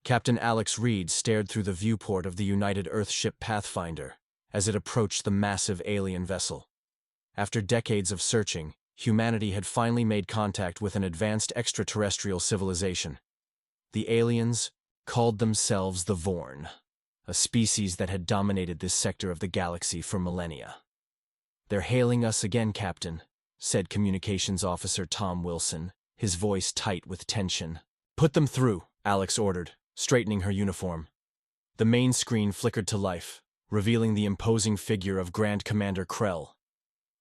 Captain Alex Reed stared through the viewport of the United Earthship Pathfinder as it approached the massive alien vessel. After decades of searching, humanity had finally made contact with an advanced extraterrestrial civilization. The aliens called themselves the Vorn, a species that had dominated this sector of the galaxy for millennia. "They're hailing us again, Captain," said Communications Officer Tom Wilson, his voice tight with tension. "Put them through," Alex ordered, straightening her uniform. The main screen flickered to life, revealing the imposing figure of Grand Commander Krell.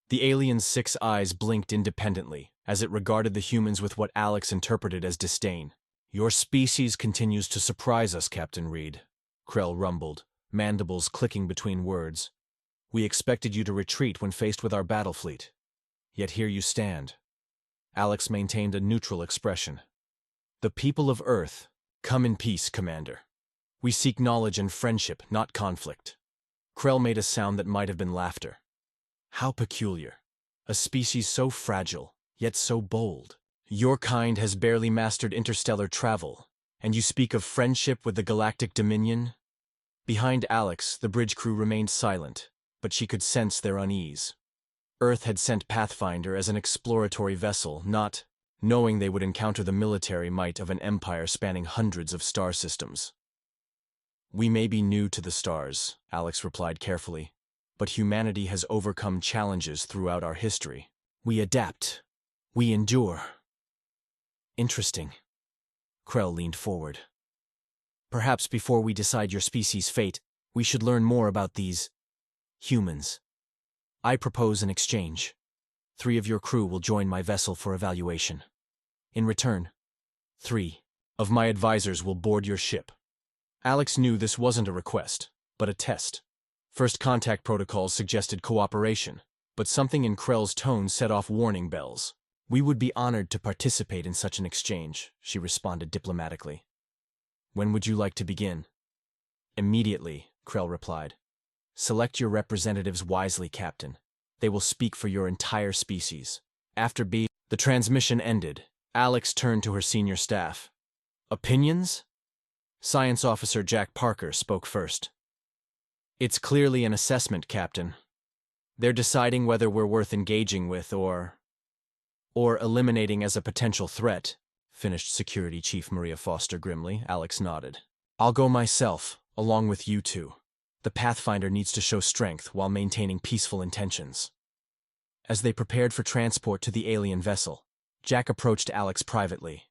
The alien's 6 eyes blinked independently as it regarded the humans with what Alex interpreted as disdain. "Your species continues to surprise us, Captain Reed," Krell rumbled, mandibles clicking between words. "We expected you to retreat when faced with our battle fleet. Yet here you stand." Alex maintained a neutral expression. "The people of Earth, come in peace, Commander. We seek knowledge and friendship, not conflict." Krell made a sound that might have been laughter. "How peculiar. A species so fragile, yet so bold. Your kind has barely mastered interstellar travel, and you speak of friendship with the Galactic Dominion?" Behind Alex, the bridge crew remained silent, but she could sense their unease. Earth had sent Pathfinder as an exploratory vessel, not knowing they would encounter the military might of an empire spanning hundreds of star systems. "We may be new to the stars," Alex replied carefully, "but humanity has overcome challenges throughout our history. We adapt. We endure." "Interesting." Krell leaned forward. "Perhaps before we decide your species' fate, we should learn more about these humans. I propose an exchange. 3 of your crew will join my vessel for evaluation. In return, 3 of my advisors will board your ship." Alex knew this wasn't a request, but a test. First contact protocols suggested cooperation, but something in Krell's tone set off warning bells. "We would be honored to participate in such an exchange," she responded diplomatically. "When would you like to begin?" "Immediately," Krell replied. "Select your representatives wisely, Captain. They will speak for your entire species." After the transmission ended, Alex turned to her senior staff. "Opinions?" Science Officer Jack Parker spoke first. "It's clearly an assessment, Captain. They're deciding whether we're worth engaging with or eliminating as a potential threat," finished Security Chief Maria Foster grimly. Alex nodded. "I'll go myself, along with you 2. The Pathfinder needs to show strength while maintaining peaceful intentions." As they prepared for transport to the alien vessel, Jack approached Alex privately.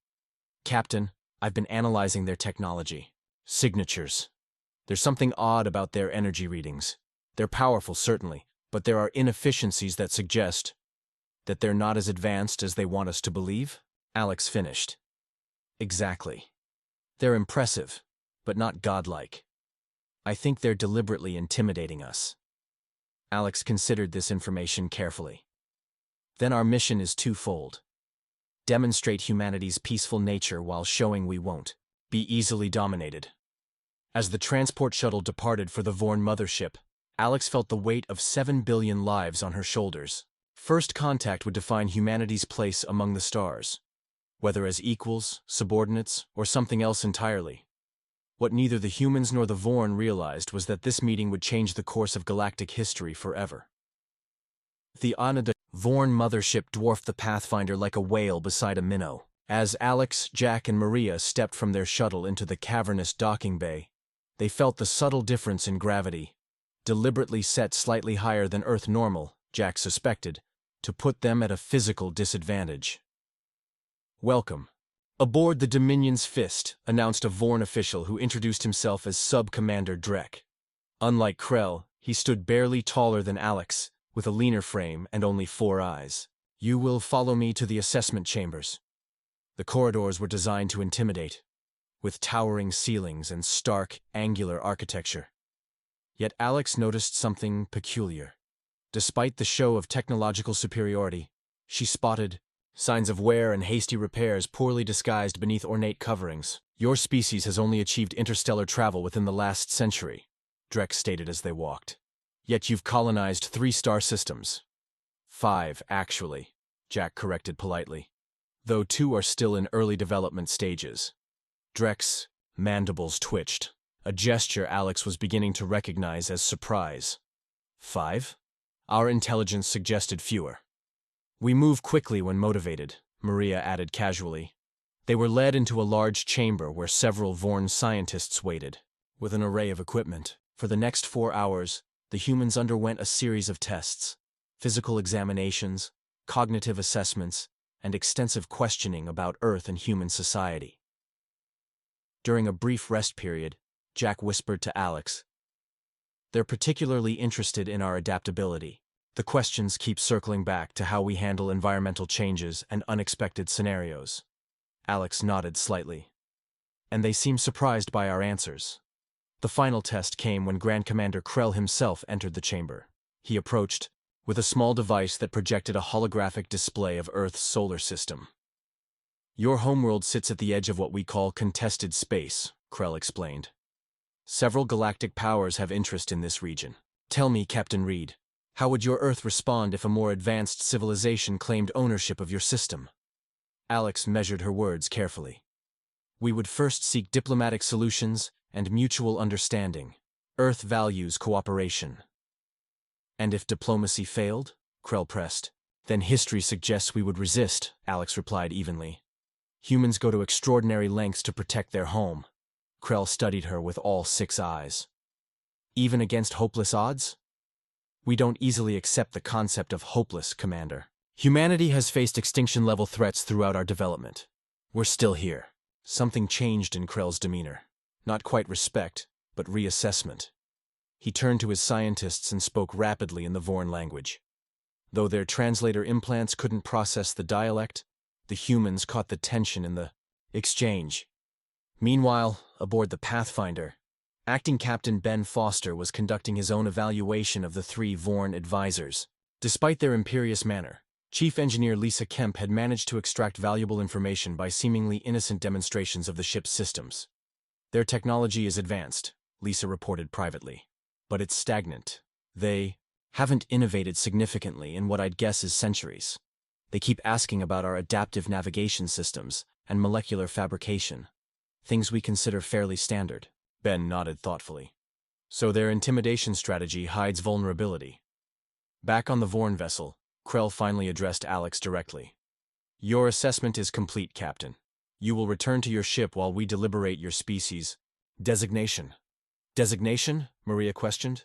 "Captain, I've been analyzing their technology. Signatures. There's something odd about their energy readings. They're powerful, certainly, but there are inefficiencies that suggest that they're not as advanced as they want us to believe." Alex finished. "Exactly. They're impressive, but not godlike. I think they're deliberately intimidating us." Alex considered this information carefully. "Then our mission is twofold. Demonstrate humanity's peaceful nature while showing we won't be easily dominated." As the transport shuttle departed for the Vorn mothership, Alex felt the weight of 7 billion lives on her shoulders. First contact would define humanity's place among the stars, whether as equals, subordinates, or something else entirely. What neither the humans nor the Vorn realized was that this meeting would change the course of galactic history forever. The Vorn mothership dwarfed the Pathfinder like a whale beside a minnow. As Alex, Jack, and Maria stepped from their shuttle into the cavernous docking bay, they felt the subtle difference in gravity, deliberately set slightly higher than Earth normal, Jack suspected, to put them at a physical disadvantage. "Welcome aboard the Dominion's Fist," announced a Vorn official who introduced himself as Sub-Commander Drek. Unlike Krell, he stood barely taller than Alex, with a leaner frame and only 4 eyes. "You will follow me to the assessment chambers." The corridors were designed to intimidate, with towering ceilings and stark, angular architecture. Yet Alex noticed something peculiar. Despite the show of technological superiority, she spotted signs of wear and hasty repairs poorly disguised beneath ornate coverings. "Your species has only achieved interstellar travel within the last century," Drek stated as they walked. "Yet you've colonized 3 star systems." 5, actually, Jack corrected politely, though 2 are still in early development stages. Drek's Mandibles twitched, a gesture Alex was beginning to recognize as surprise. 5? Our intelligence suggested fewer. We move quickly when motivated, Maria added casually. They were led into a large chamber where several Vorn scientists waited, with an array of equipment. For the next 4 hours, the humans underwent a series of tests, physical examinations, cognitive assessments, and extensive questioning about Earth and human society. During a brief rest period, Jack whispered to Alex, "They're particularly interested in our adaptability. The questions keep circling back to how we handle environmental changes and unexpected scenarios." Alex nodded slightly. "And they seem surprised by our answers." The final test came when Grand Commander Krell himself entered the chamber. He approached, with a small device that projected a holographic display of Earth's solar system. "Your homeworld sits at the edge of what we call contested space," Krell explained. "Several galactic powers have interest in this region. Tell me, Captain Reed, how would your Earth respond if a more advanced civilization claimed ownership of your system?" Alex measured her words carefully. "We would first seek diplomatic solutions and mutual understanding. Earth values cooperation." "And if diplomacy failed?" Krell pressed. "Then history suggests we would resist," Alex replied evenly. "Humans go to extraordinary lengths to protect their home." Krell studied her with all 6 eyes. "Even against hopeless odds?" "We don't easily accept the concept of hopeless, Commander. Humanity has faced extinction-level threats throughout our development. We're still here." Something changed in Krell's demeanor. Not quite respect, but reassessment. He turned to his scientists and spoke rapidly in the Vorn language. Though their translator implants couldn't process the dialect, the humans caught the tension in the exchange. Meanwhile, aboard the Pathfinder, Acting Captain Ben Foster was conducting his own evaluation of the 3 Vorn advisors. Despite their imperious manner, Chief Engineer Lisa Kemp had managed to extract valuable information by seemingly innocent demonstrations of the ship's systems. "Their technology is advanced," Lisa reported privately, "but it's stagnant. They haven't innovated significantly in what I'd guess is centuries. They keep asking about our adaptive navigation systems and molecular fabrication, things we consider fairly standard." Ben nodded thoughtfully. "So their intimidation strategy hides vulnerability." Back on the Vorn vessel, Krell finally addressed Alex directly. "Your assessment is complete, Captain. You will return to your ship while we deliberate your species designation." "Designation?" Maria questioned.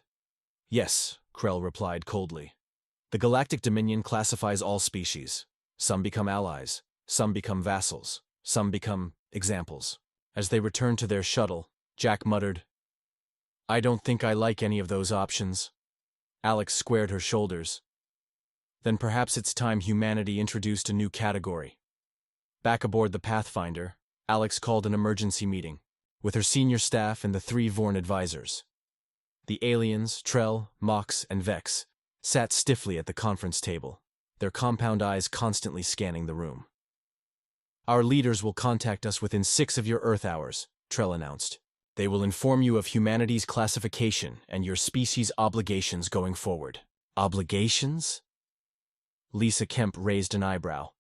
"Yes," Krell replied coldly. "The Galactic Dominion classifies all species. Some become allies, some become vassals, some become examples." As they returned to their shuttle, Jack muttered, "I don't think I like any of those options." Alex squared her shoulders. "Then perhaps it's time humanity introduced a new category." Back aboard the Pathfinder, Alex called an emergency meeting, with her senior staff and the 3 Vorn advisors. The aliens, Trell, Mox, and Vex, sat stiffly at the conference table, their compound eyes constantly scanning the room. "Our leaders will contact us within 6 of your Earth hours," Trell announced. "They will inform you of humanity's classification and your species' obligations going forward." "Obligations?" Lisa Kemp raised an eyebrow.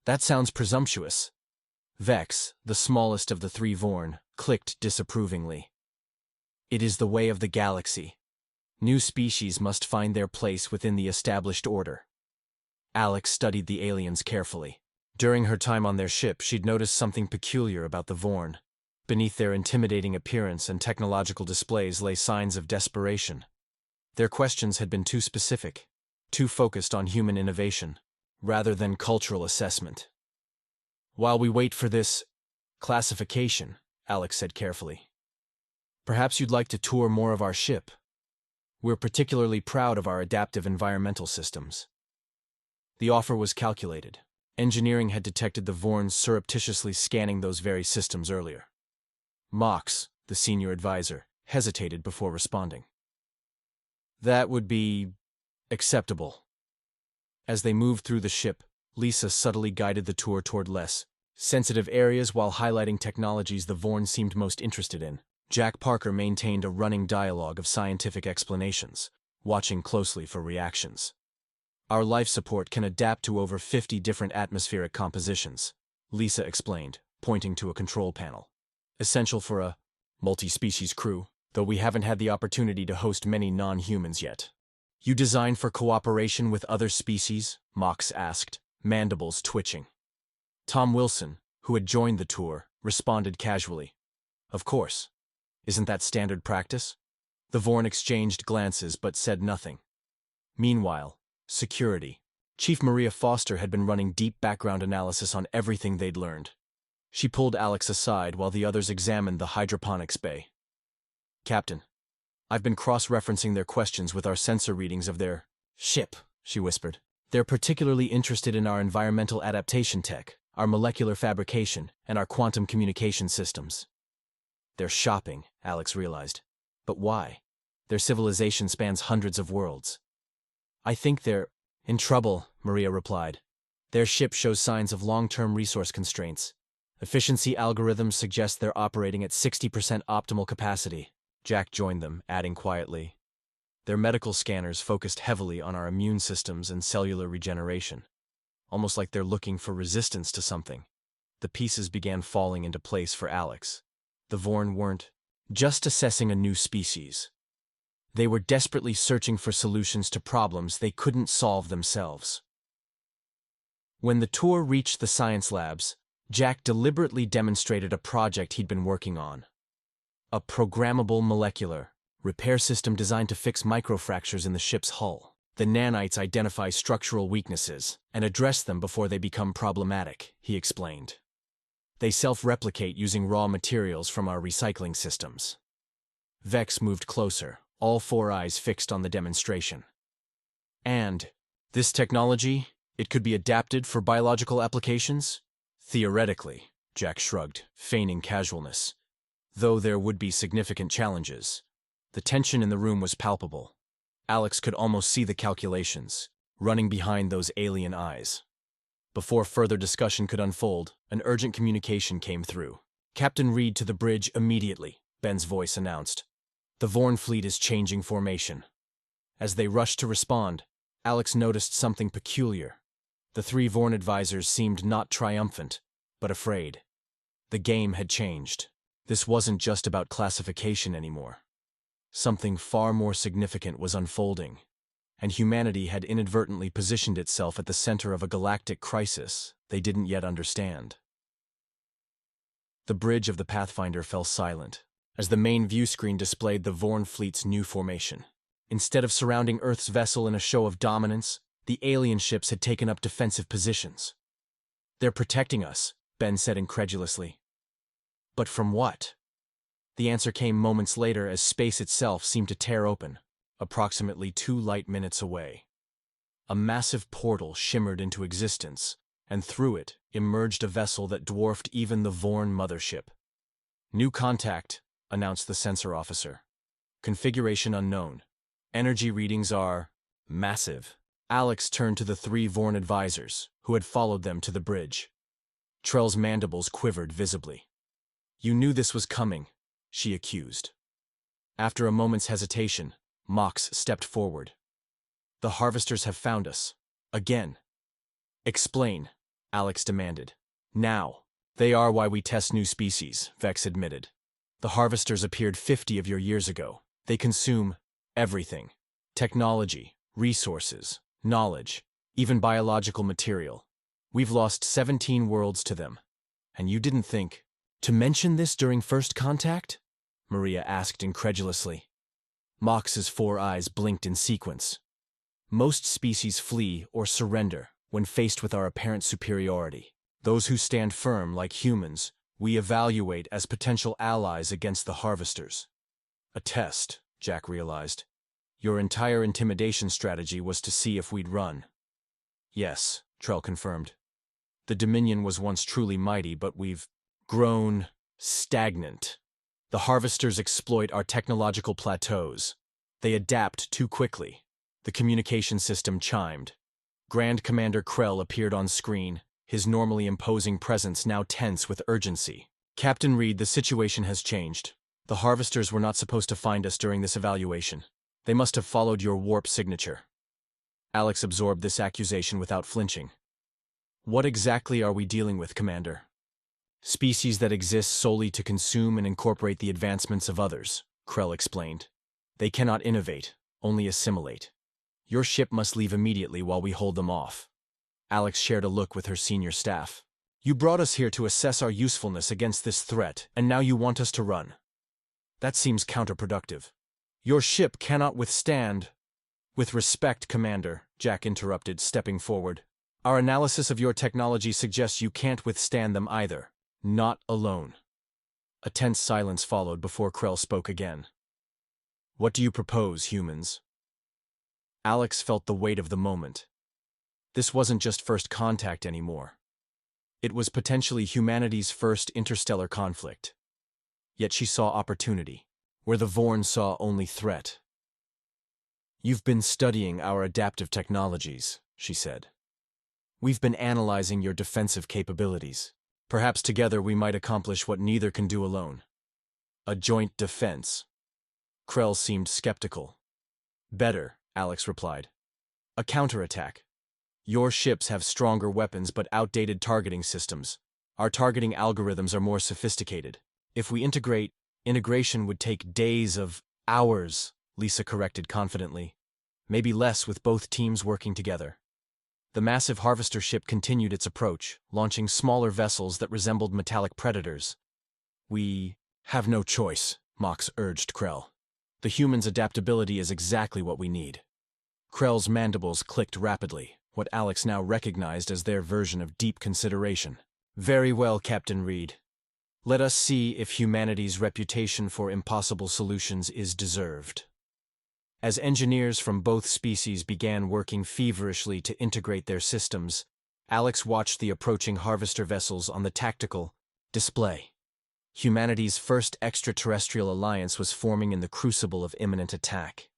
"That sounds presumptuous." Vex, the smallest of the 3 Vorn, clicked disapprovingly. "It is the way of the galaxy. New species must find their place within the established order." Alex studied the aliens carefully. During her time on their ship, she'd noticed something peculiar about the Vorn. Beneath their intimidating appearance and technological displays lay signs of desperation. Their questions had been too specific, too focused on human innovation, rather than cultural assessment. "While we wait for this classification," Alex said carefully, "perhaps you'd like to tour more of our ship. We're particularly proud of our adaptive environmental systems." The offer was calculated. Engineering had detected the Vorns surreptitiously scanning those very systems earlier. Mox, the senior advisor, hesitated before responding. "That would be acceptable." As they moved through the ship, Lisa subtly guided the tour toward less sensitive areas while highlighting technologies the Vorn seemed most interested in. Jack Parker maintained a running dialogue of scientific explanations, watching closely for reactions. "Our life support can adapt to over 50 different atmospheric compositions," Lisa explained, pointing to a control panel. essential for a multi-species crew, though we haven't had the opportunity to host many non-humans yet. You designed for cooperation with other species? Mox asked, mandibles twitching. Tom Wilson, who had joined the tour, responded casually. Of course. Isn't that standard practice? The Vorn exchanged glances but said nothing. Meanwhile, security. Chief Maria Foster had been running deep background analysis on everything they'd learned. She pulled Alex aside while the others examined the hydroponics bay. Captain, I've been cross-referencing their questions with our sensor readings of their ship, she whispered. They're particularly interested in our environmental adaptation tech, our molecular fabrication, and our quantum communication systems. They're shopping, Alex realized. But why? Their civilization spans hundreds of worlds. I think they're in trouble, Maria replied. Their ship shows signs of long-term resource constraints. Efficiency algorithms suggest they're operating at 60% optimal capacity. Jack joined them, adding quietly. Their medical scanners focused heavily on our immune systems and cellular regeneration, almost like they're looking for resistance to something. The pieces began falling into place for Alex. The Vorn weren't just assessing a new species. They were desperately searching for solutions to problems they couldn't solve themselves. When the tour reached the science labs, Jack deliberately demonstrated a project he'd been working on. A programmable molecular repair system designed to fix microfractures in the ship's hull. The nanites identify structural weaknesses and address them before they become problematic, he explained. They self-replicate using raw materials from our recycling systems. Vex moved closer, all four eyes fixed on the demonstration. And this technology, it could be adapted for biological applications? Theoretically, Jack shrugged, feigning casualness. Though there would be significant challenges. The tension in the room was palpable. Alex could almost see the calculations, running behind those alien eyes. Before further discussion could unfold, an urgent communication came through. Captain Reed to the bridge immediately, Ben's voice announced. The Vorn fleet is changing formation. As they rushed to respond, Alex noticed something peculiar. The three Vorn advisors seemed not triumphant, but afraid. The game had changed. This wasn't just about classification anymore. Something far more significant was unfolding, and humanity had inadvertently positioned itself at the center of a galactic crisis they didn't yet understand. The bridge of the Pathfinder fell silent, as the main view screen displayed the Vorn fleet's new formation. Instead of surrounding Earth's vessel in a show of dominance, the alien ships had taken up defensive positions. They're protecting us, Ben said incredulously. But from what? The answer came moments later as space itself seemed to tear open, approximately 2 light minutes away. A massive portal shimmered into existence, and through it emerged a vessel that dwarfed even the Vorn mothership. New contact, announced the sensor officer. Configuration unknown. Energy readings are massive. Alex turned to the 3 Vorn advisors, who had followed them to the bridge. Trell's mandibles quivered visibly. You knew this was coming, she accused. After a moment's hesitation, Mox stepped forward. The harvesters have found us. Again. Explain, Alex demanded. Now. They are why we test new species, Vex admitted. The harvesters appeared 50 of your years ago. They consume everything. Technology, resources, knowledge, even biological material. We've lost 17 worlds to them. And you didn't think to mention this during first contact? Maria asked incredulously. Mox's 4 eyes blinked in sequence. Most species flee or surrender when faced with our apparent superiority. Those who stand firm, like humans, we evaluate as potential allies against the harvesters. A test, Jack realized. Your entire intimidation strategy was to see if we'd run. Yes, Trell confirmed. The Dominion was once truly mighty, but we've grown stagnant. The harvesters exploit our technological plateaus. They adapt too quickly. The communication system chimed. Grand Commander Krell appeared on screen, his normally imposing presence now tense with urgency. Captain Reed, the situation has changed. The harvesters were not supposed to find us during this evaluation. They must have followed your warp signature. Alex absorbed this accusation without flinching. What exactly are we dealing with, Commander? Species that exist solely to consume and incorporate the advancements of others, Krell explained. They cannot innovate, only assimilate. Your ship must leave immediately while we hold them off. Alex shared a look with her senior staff. You brought us here to assess our usefulness against this threat, and now you want us to run. That seems counterproductive. Your ship cannot withstand. With respect, Commander, Jack interrupted, stepping forward. Our analysis of your technology suggests you can't withstand them either. Not alone. A tense silence followed before Krell spoke again. What do you propose, humans? Alex felt the weight of the moment. This wasn't just first contact anymore. It was potentially humanity's first interstellar conflict. Yet she saw opportunity, where the Vorn saw only threat. You've been studying our adaptive technologies, she said. We've been analyzing your defensive capabilities. Perhaps together we might accomplish what neither can do alone. A joint defense. Krell seemed skeptical. Better, Alex replied. A counterattack. Your ships have stronger weapons but outdated targeting systems. Our targeting algorithms are more sophisticated. If we integrate, integration would take days of hours, Lisa corrected confidently. Maybe less with both teams working together. The massive harvester ship continued its approach, launching smaller vessels that resembled metallic predators. We have no choice, Mox urged Krell. The humans' adaptability is exactly what we need. Krell's mandibles clicked rapidly, what Alex now recognized as their version of deep consideration. Very well, Captain Reed. Let us see if humanity's reputation for impossible solutions is deserved. As engineers from both species began working feverishly to integrate their systems, Alex watched the approaching harvester vessels on the tactical display. Humanity's first extraterrestrial alliance was forming in the crucible of imminent attack.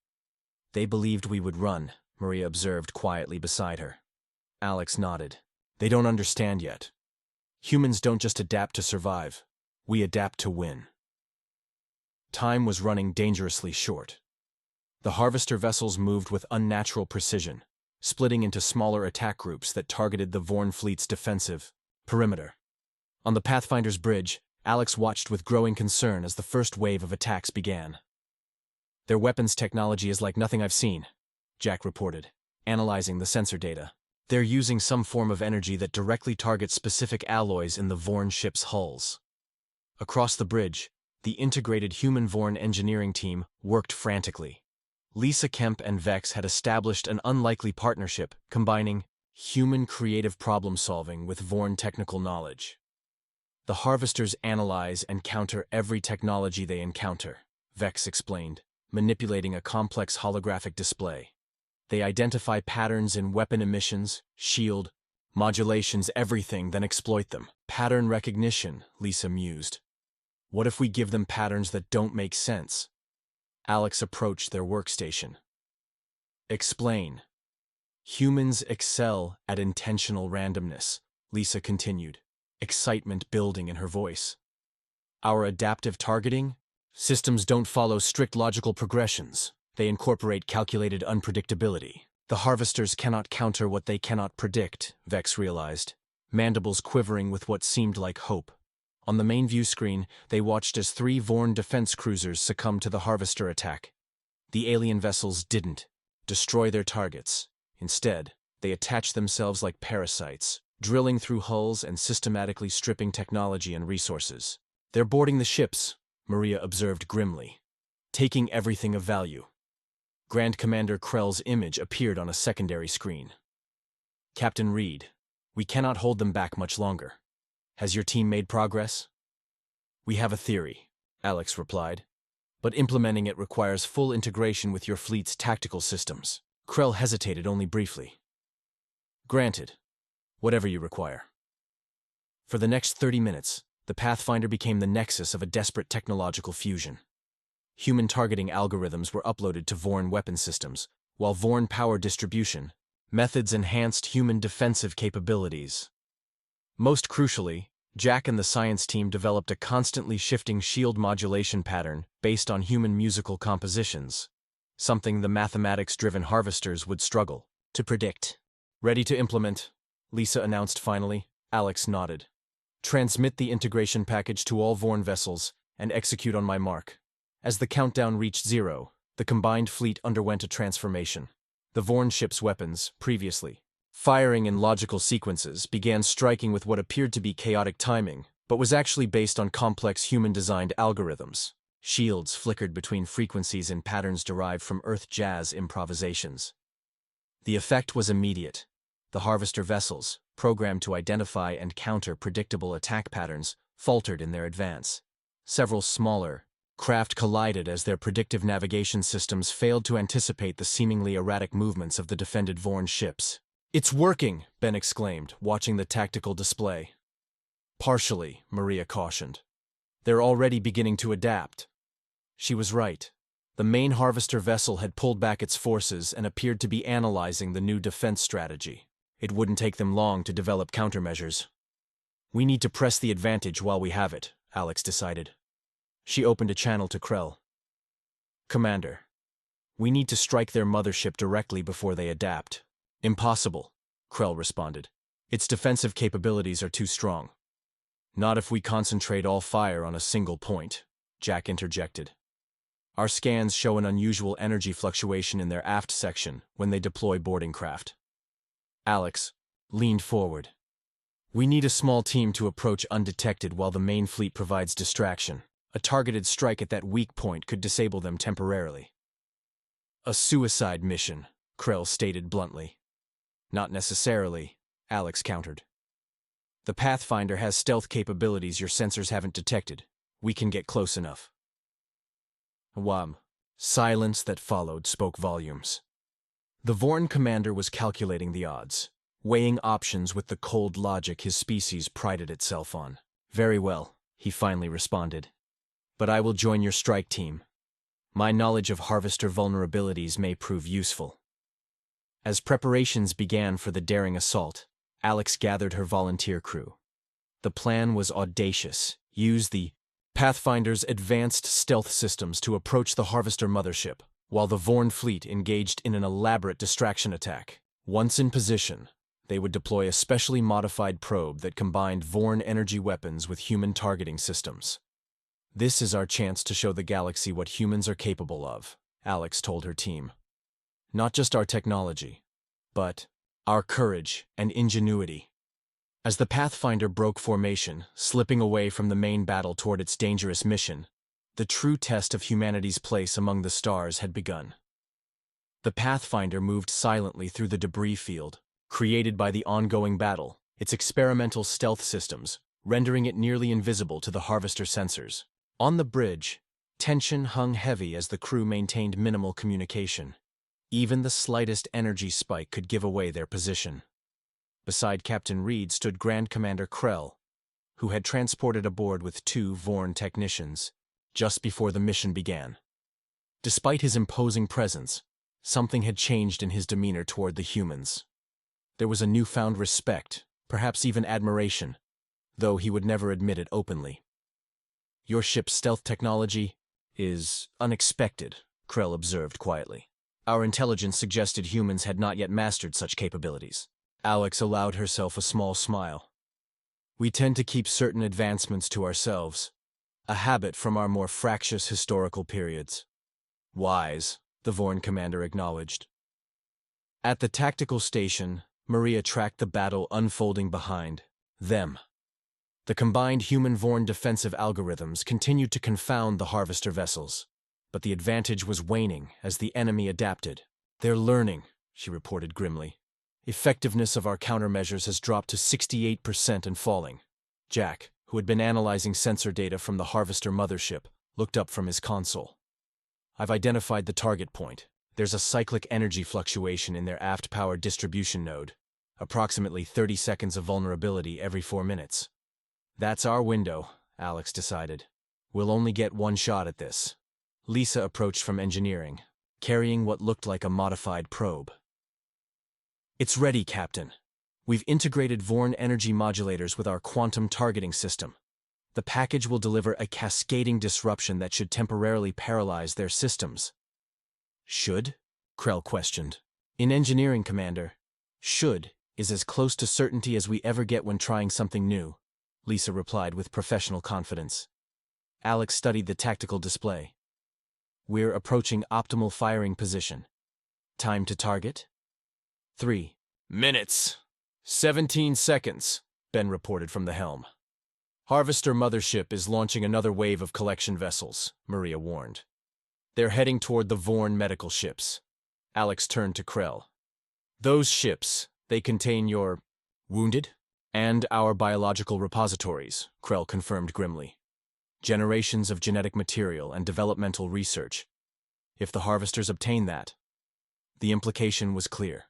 They believed we would run, Maria observed quietly beside her. Alex nodded. They don't understand yet. Humans don't just adapt to survive. We adapt to win. Time was running dangerously short. The harvester vessels moved with unnatural precision, splitting into smaller attack groups that targeted the Vorn fleet's defensive perimeter. On the Pathfinder's bridge, Alex watched with growing concern as the first wave of attacks began. Their weapons technology is like nothing I've seen, Jack reported, analyzing the sensor data. They're using some form of energy that directly targets specific alloys in the Vorn ship's hulls. Across the bridge, the integrated human-Vorn engineering team worked frantically. Lisa Kemp and Vex had established an unlikely partnership combining human creative problem-solving with Vorn technical knowledge. The harvesters analyze and counter every technology they encounter, Vex explained, manipulating a complex holographic display. They identify patterns in weapon emissions, shield, modulations, everything, then exploit them. Pattern recognition, Lisa mused. What if we give them patterns that don't make sense? Alex approached their workstation. Explain. Humans excel at intentional randomness, Lisa continued, excitement building in her voice. Our adaptive targeting? Systems don't follow strict logical progressions. They incorporate calculated unpredictability. The harvesters cannot counter what they cannot predict, Vex realized, mandibles quivering with what seemed like hope. On the main view screen, they watched as 3 Vorn defense cruisers succumbed to the harvester attack. The alien vessels didn't destroy their targets. Instead, they attached themselves like parasites, drilling through hulls and systematically stripping technology and resources. They're boarding the ships, Maria observed grimly, taking everything of value. Grand Commander Krell's image appeared on a secondary screen. Captain Reed, we cannot hold them back much longer. Has your team made progress? We have a theory, Alex replied, but implementing it requires full integration with your fleet's tactical systems. Krell hesitated only briefly. Granted, whatever you require. For the next 30 minutes, the Pathfinder became the nexus of a desperate technological fusion. Human targeting algorithms were uploaded to Vorn weapon systems, while Vorn power distribution methods enhanced human defensive capabilities. Most crucially, Jack and the science team developed a constantly shifting shield modulation pattern based on human musical compositions, something the mathematics-driven harvesters would struggle to predict. Ready to implement, Lisa announced finally. Alex nodded. Transmit the integration package to all Vorn vessels and execute on my mark. As the countdown reached 0, the combined fleet underwent a transformation. The Vorn ship's weapons, previously firing in logical sequences, began striking with what appeared to be chaotic timing, but was actually based on complex human-designed algorithms. Shields flickered between frequencies in patterns derived from Earth jazz improvisations. The effect was immediate. The Harvester vessels, programmed to identify and counter predictable attack patterns, faltered in their advance. Several smaller craft collided as their predictive navigation systems failed to anticipate the seemingly erratic movements of the defended Vorn ships. "It's working!" Ben exclaimed, watching the tactical display. "Partially," Maria cautioned. "They're already beginning to adapt." She was right. The main Harvester vessel had pulled back its forces and appeared to be analyzing the new defense strategy. It wouldn't take them long to develop countermeasures. "We need to press the advantage while we have it," Alex decided. She opened a channel to Krell. "Commander, we need to strike their mothership directly before they adapt." "Impossible," Krell responded. "Its defensive capabilities are too strong." "Not if we concentrate all fire on a single point," Jack interjected. "Our scans show an unusual energy fluctuation in their aft section when they deploy boarding craft." Alex leaned forward. "We need a small team to approach undetected while the main fleet provides distraction. A targeted strike at that weak point could disable them temporarily." "A suicide mission," Krell stated bluntly. "Not necessarily," Alex countered. "The Pathfinder has stealth capabilities your sensors haven't detected. We can get close enough." Silence that followed spoke volumes. The Vorn commander was calculating the odds, weighing options with the cold logic his species prided itself on. "Very well," he finally responded. "But I will join your strike team. My knowledge of Harvester vulnerabilities may prove useful." As preparations began for the daring assault, Alex gathered her volunteer crew. The plan was audacious. Use the Pathfinder's advanced stealth systems to approach the Harvester mothership, while the Vorn fleet engaged in an elaborate distraction attack. Once in position, they would deploy a specially modified probe that combined Vorn energy weapons with human targeting systems. "This is our chance to show the galaxy what humans are capable of," Alex told her team. "Not just our technology, but our courage and ingenuity." As the Pathfinder broke formation, slipping away from the main battle toward its dangerous mission, the true test of humanity's place among the stars had begun. The Pathfinder moved silently through the debris field, created by the ongoing battle, its experimental stealth systems, rendering it nearly invisible to the Harvester sensors. On the bridge, tension hung heavy as the crew maintained minimal communication. Even the slightest energy spike could give away their position. Beside Captain Reed stood Grand Commander Krell, who had transported aboard with 2 Vorn technicians just before the mission began. Despite his imposing presence, something had changed in his demeanor toward the humans. There was a newfound respect, perhaps even admiration, though he would never admit it openly. "Your ship's stealth technology is unexpected," Krell observed quietly. "Our intelligence suggested humans had not yet mastered such capabilities." Alex allowed herself a small smile. "We tend to keep certain advancements to ourselves, a habit from our more fractious historical periods." "Wise," the Vorn commander acknowledged. At the tactical station, Maria tracked the battle unfolding behind them. The combined human-Vorn defensive algorithms continued to confound the Harvester vessels, but the advantage was waning as the enemy adapted. "They're learning," she reported grimly. "Effectiveness of our countermeasures has dropped to 68% and falling." Jack, who had been analyzing sensor data from the Harvester mothership, looked up from his console. "I've identified the target point. There's a cyclic energy fluctuation in their aft power distribution node, approximately 30 seconds of vulnerability every 4 minutes. That's our window," Alex decided. "We'll only get one shot at this." Lisa approached from engineering, carrying what looked like a modified probe. "It's ready, Captain. We've integrated Vorn energy modulators with our quantum targeting system. The package will deliver a cascading disruption that should temporarily paralyze their systems." "Should?" Krell questioned. "In engineering, Commander, should is as close to certainty as we ever get when trying something new. Lisa replied with professional confidence. Alex studied the tactical display. We're approaching optimal firing position. Time to target? 3 minutes. 17 seconds, Ben reported from the helm. Harvester Mothership is launching another wave of collection vessels, Maria warned. They're heading toward the Vorn medical ships. Alex turned to Krell. Those ships, they contain your wounded and our biological repositories, Krell confirmed grimly. Generations of genetic material and developmental research. If the Harvesters obtain that, the implication was clear.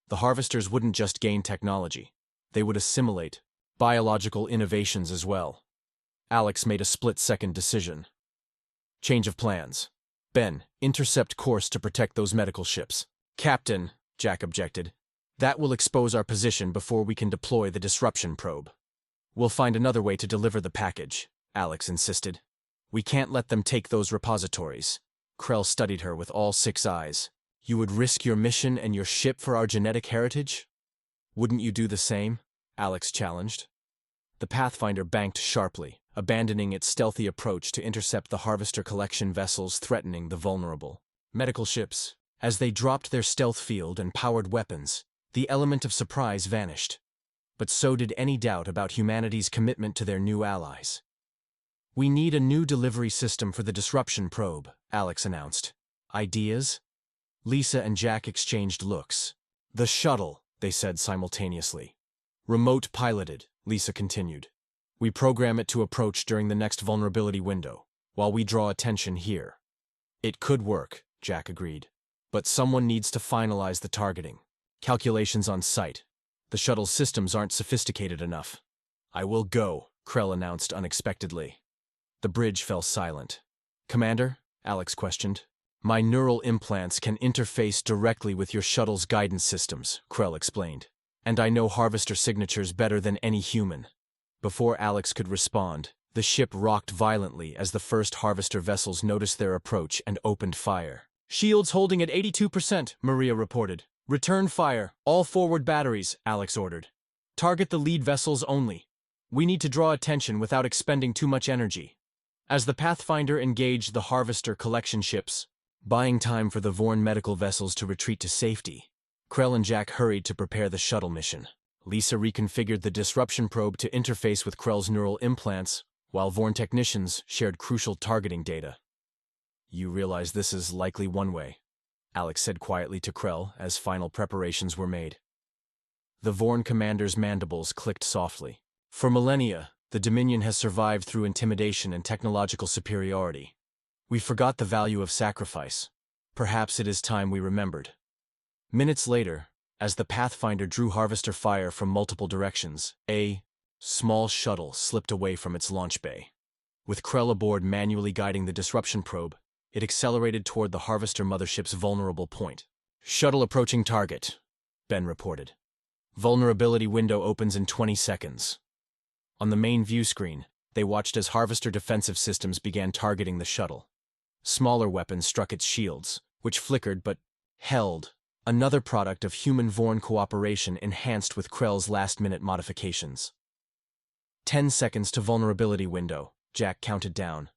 The Harvesters wouldn't just gain technology, they would assimilate biological innovations as well. Alex made a split-second decision. Change of plans. Ben, intercept course to protect those medical ships. Captain, Jack objected. That will expose our position before we can deploy the disruption probe. We'll find another way to deliver the package, Alex insisted. We can't let them take those repositories. Krell studied her with all 6 eyes. You would risk your mission and your ship for our genetic heritage? Wouldn't you do the same? Alex challenged. The Pathfinder banked sharply, abandoning its stealthy approach to intercept the Harvester collection vessels threatening the vulnerable medical ships. As they dropped their stealth field and powered weapons, the element of surprise vanished. But so did any doubt about humanity's commitment to their new allies. We need a new delivery system for the disruption probe, Alex announced. Ideas? Lisa and Jack exchanged looks. The shuttle, they said simultaneously. Remote piloted, Lisa continued. We program it to approach during the next vulnerability window, while we draw attention here. It could work, Jack agreed. But someone needs to finalize the targeting. Calculations on site. The shuttle's systems aren't sophisticated enough. I will go, Krell announced unexpectedly. The bridge fell silent. Commander? Alex questioned. My neural implants can interface directly with your shuttle's guidance systems, Krell explained. And I know Harvester signatures better than any human. Before Alex could respond, the ship rocked violently as the first Harvester vessels noticed their approach and opened fire. Shields holding at 82%, Maria reported. Return fire, all forward batteries, Alex ordered. Target the lead vessels only. We need to draw attention without expending too much energy. As the Pathfinder engaged the Harvester collection ships, buying time for the Vorn medical vessels to retreat to safety, Krell and Jack hurried to prepare the shuttle mission. Lisa reconfigured the disruption probe to interface with Krell's neural implants, while Vorn technicians shared crucial targeting data. You realize this is likely one way, Alex said quietly to Krell as final preparations were made. The Vorn commander's mandibles clicked softly. For millennia, the Dominion has survived through intimidation and technological superiority. We forgot the value of sacrifice. Perhaps it is time we remembered. Minutes later, as the Pathfinder drew Harvester fire from multiple directions, a small shuttle slipped away from its launch bay. With Krell aboard manually guiding the disruption probe, it accelerated toward the Harvester mothership's vulnerable point. Shuttle approaching target, Ben reported. Vulnerability window opens in 20 seconds. On the main view screen, they watched as Harvester defensive systems began targeting the shuttle. Smaller weapons struck its shields, which flickered but held. Another product of human-Vorn cooperation enhanced with Krell's last-minute modifications. 10 seconds to vulnerability window, Jack counted down.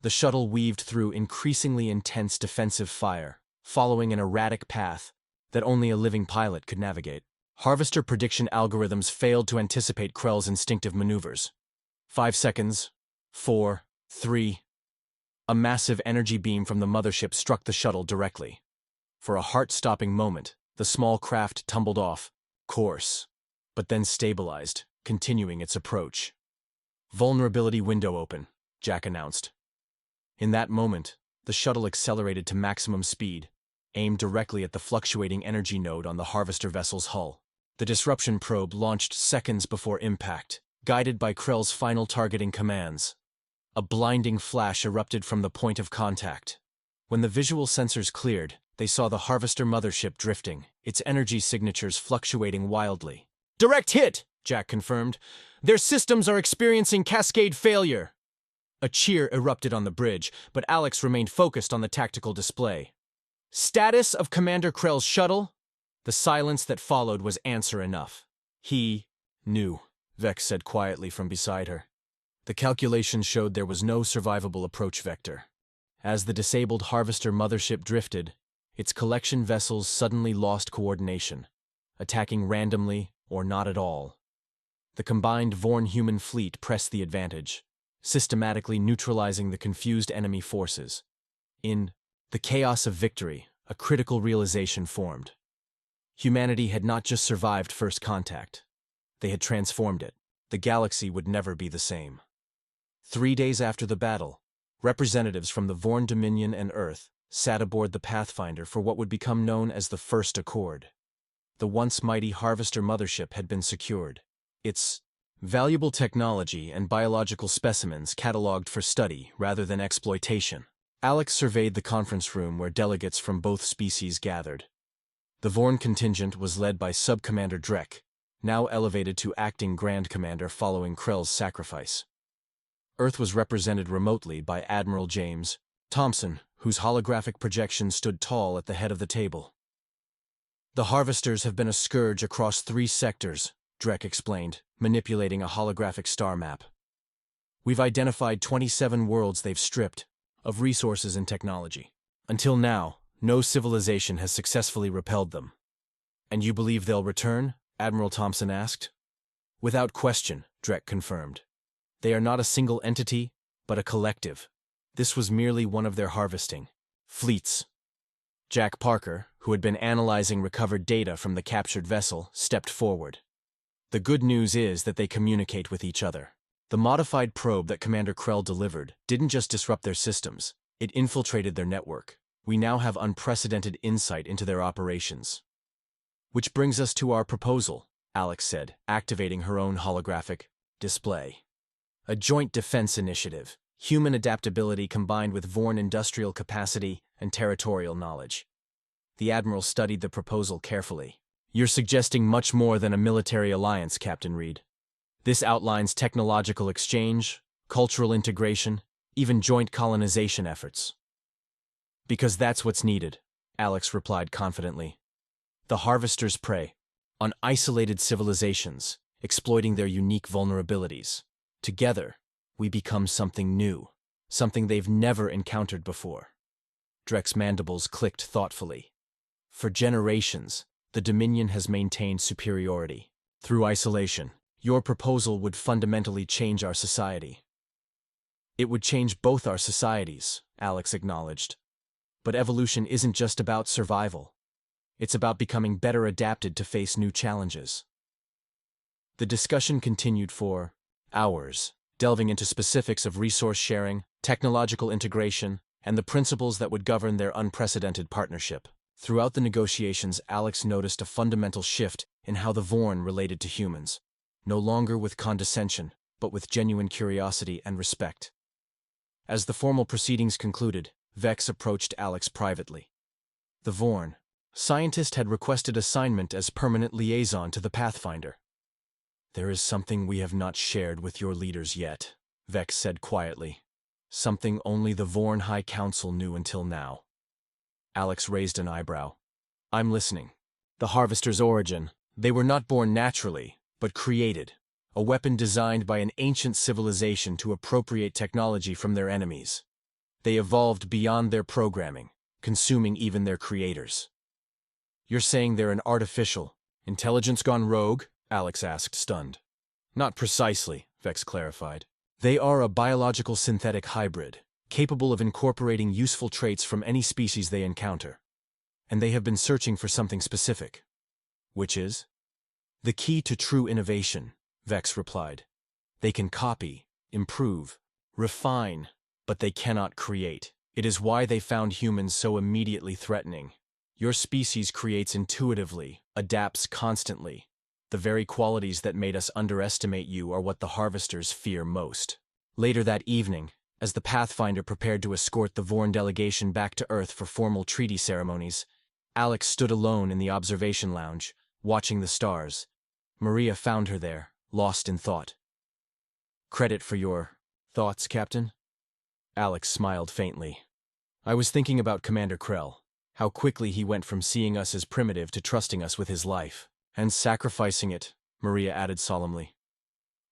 The shuttle weaved through increasingly intense defensive fire, following an erratic path that only a living pilot could navigate. Harvester prediction algorithms failed to anticipate Krell's instinctive maneuvers. 5 seconds. 4, 3. A massive energy beam from the mothership struck the shuttle directly. For a heart-stopping moment, the small craft tumbled off course, but then stabilized, continuing its approach. Vulnerability window open, Jack announced. In that moment, the shuttle accelerated to maximum speed, aimed directly at the fluctuating energy node on the Harvester vessel's hull. The disruption probe launched seconds before impact, guided by Krell's final targeting commands. A blinding flash erupted from the point of contact. When the visual sensors cleared, they saw the Harvester mothership drifting, its energy signatures fluctuating wildly. Direct hit, Jack confirmed. Their systems are experiencing cascade failure. A cheer erupted on the bridge, but Alex remained focused on the tactical display. Status of Commander Krell's shuttle? The silence that followed was answer enough. He knew. Vex said quietly from beside her. The calculations showed there was no survivable approach vector. As the disabled Harvester mothership drifted, its collection vessels suddenly lost coordination, attacking randomly or not at all. The combined Vorn-human fleet pressed the advantage, systematically neutralizing the confused enemy forces. In the chaos of victory, a critical realization formed. Humanity had not just survived first contact. They had transformed it. The galaxy would never be the same. 3 days after the battle, representatives from the Vorn Dominion and Earth sat aboard the Pathfinder for what would become known as the First Accord. The once mighty Harvester mothership had been secured, its valuable technology and biological specimens catalogued for study rather than exploitation. Alex surveyed the conference room where delegates from both species gathered. The Vorn contingent was led by Sub-Commander Drek, now elevated to acting Grand Commander following Krell's sacrifice. Earth was represented remotely by Admiral James Thompson, whose holographic projection stood tall at the head of the table. The Harvesters have been a scourge across 3 sectors, Drek explained, manipulating a holographic star map. We've identified 27 worlds they've stripped of resources and technology. Until now, no civilization has successfully repelled them. And you believe they'll return? Admiral Thompson asked. Without question, Drek confirmed. They are not a single entity, but a collective. This was merely one of their harvesting fleets. Jack Parker, who had been analyzing recovered data from the captured vessel, stepped forward. The good news is that they communicate with each other. The modified probe that Commander Krell delivered didn't just disrupt their systems, it infiltrated their network. We now have unprecedented insight into their operations. Which brings us to our proposal, Alex said, activating her own holographic display. A joint defense initiative, human adaptability combined with Vorn industrial capacity and territorial knowledge. The Admiral studied the proposal carefully. You're suggesting much more than a military alliance, Captain Reed. This outlines technological exchange, cultural integration, even joint colonization efforts. Because that's what's needed, Alex replied confidently. The Harvesters prey on isolated civilizations, exploiting their unique vulnerabilities. Together, we become something new, something they've never encountered before. Drek's mandibles clicked thoughtfully. For generations, the Dominion has maintained superiority. Through isolation, your proposal would fundamentally change our society. It would change both our societies, Alex acknowledged. But evolution isn't just about survival. It's about becoming better adapted to face new challenges. The discussion continued for hours, delving into specifics of resource sharing, technological integration, and the principles that would govern their unprecedented partnership. Throughout the negotiations, Alex noticed a fundamental shift in how the Vorn related to humans, no longer with condescension, but with genuine curiosity and respect. As the formal proceedings concluded, Vex approached Alex privately. The Vorn scientist had requested assignment as permanent liaison to the Pathfinder. There is something we have not shared with your leaders yet, Vex said quietly. Something only the Vorn High Council knew until now. Alex raised an eyebrow. I'm listening. The Harvester's origin. They were not born naturally, but created. A weapon designed by an ancient civilization to appropriate technology from their enemies. They evolved beyond their programming, consuming even their creators. You're saying they're an artificial intelligence gone rogue? Alex asked, stunned. Not precisely, Vex clarified. They are a biological synthetic hybrid, capable of incorporating useful traits from any species they encounter. And they have been searching for something specific. Which is? The key to true innovation, Vex replied. They can copy, improve, refine, but they cannot create. It is why they found humans so immediately threatening. Your species creates intuitively, adapts constantly. The very qualities that made us underestimate you are what the Harvesters fear most. Later that evening, as the Pathfinder prepared to escort the Vorn delegation back to Earth for formal treaty ceremonies, Alex stood alone in the observation lounge, watching the stars. Maria found her there, lost in thought. Credit for your thoughts, Captain? Alex smiled faintly. I was thinking about Commander Krell, how quickly he went from seeing us as primitive to trusting us with his life. And sacrificing it, Maria added solemnly.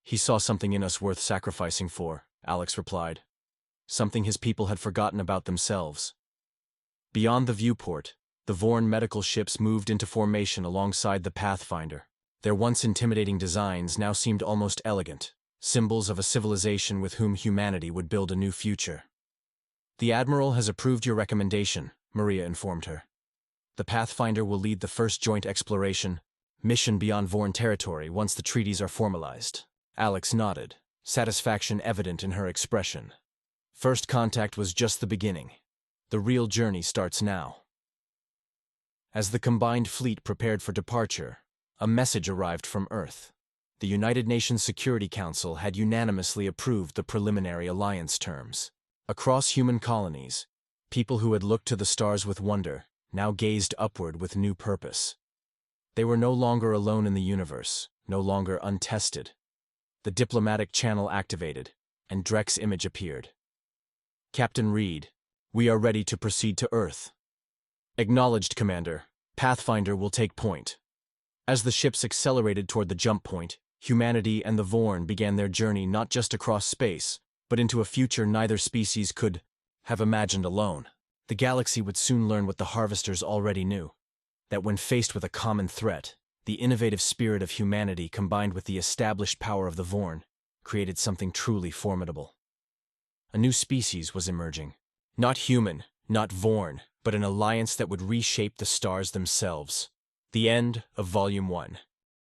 He saw something in us worth sacrificing for, Alex replied. Something his people had forgotten about themselves. Beyond the viewport, the Vorn medical ships moved into formation alongside the Pathfinder. Their once intimidating designs now seemed almost elegant, symbols of a civilization with whom humanity would build a new future. The Admiral has approved your recommendation, Maria informed her. The Pathfinder will lead the first joint exploration mission beyond Vorn territory once the treaties are formalized. Alex nodded, satisfaction evident in her expression. First contact was just the beginning. The real journey starts now. As the combined fleet prepared for departure, a message arrived from Earth. The United Nations Security Council had unanimously approved the preliminary alliance terms. Across human colonies, people who had looked to the stars with wonder now gazed upward with new purpose. They were no longer alone in the universe, no longer untested. The diplomatic channel activated, and Drek's image appeared. Captain Reed, we are ready to proceed to Earth. Acknowledged, Commander. Pathfinder will take point. As the ships accelerated toward the jump point, humanity and the Vorn began their journey not just across space, but into a future neither species could have imagined alone. The galaxy would soon learn what the Harvesters already knew, that when faced with a common threat, the innovative spirit of humanity combined with the established power of the Vorn created something truly formidable. A new species was emerging. Not human, not Vorn, but an alliance that would reshape the stars themselves. The end of Volume 1.